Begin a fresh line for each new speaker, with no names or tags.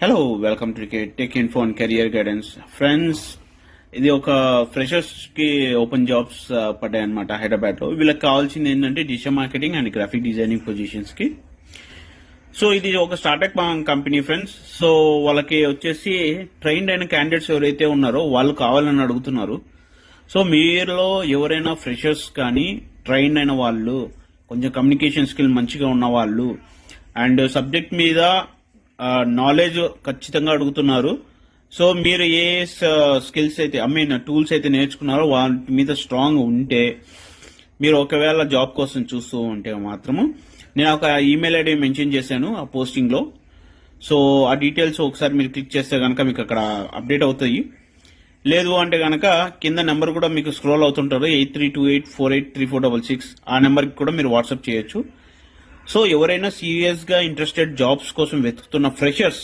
Hello welcome to tech info and career guidance friends. ఇది ఒక freshers కి open jobs పడ్డాయి అనమాట హైదరాబాద్ లో. వీళ్ళకి కావాల్సింది ఏంటంటే digital marketing and graphic designing positions కి. సో ఇది ఒక స్టార్టప్ కంపెనీ ఫ్రెండ్స్. సో వాళ్ళకి వచ్చేసి ట్రైన్డ్ అయిన క్యాండిడేట్స్ ఎవరైతే ఉన్నారో వాళ్ళు కావాలని అడుగుతున్నారు. సో మీలో ఎవరైనా ఫ్రెషర్స్ కానీ ట్రైన్డ్ అయిన వాళ్ళు, కొంచెం కమ్యూనికేషన్ స్కిల్ మంచిగా ఉన్న వాళ్ళు అండ్ సబ్జెక్ట్ మీద నాలెడ్జ్ ఖచ్చితంగా అడుగుతున్నారు. సో మీరు ఏ స్కిల్స్ అయితే టూల్స్ అయితే నేర్చుకున్నారో వాటి మీద స్ట్రాంగ్ ఉంటే, మీరు ఒకవేళ జాబ్ కోసం చూస్తూ ఉంటే మాత్రము నేను ఒక ఈమెయిల్ ఐడి మెన్షన్ చేశాను ఆ పోస్టింగ్ లో. సో ఆ డీటెయిల్స్ ఒకసారి మీరు క్లిక్ చేస్తే కనుక మీకు అక్కడ అప్డేట్ అవుతాయి. లేదు అంటే కనుక కింద నెంబర్ కూడా మీకు స్క్రోల్ అవుతుంటారు, 8328483466. ఆ నెంబర్కి కూడా మీరు వాట్సాప్ చేయొచ్చు. సో ఎవరైనా సీరియస్ గా ఇంట్రెస్టెడ్ జాబ్స్ కోసం వెతుకుతున్న ఫ్రెషర్స్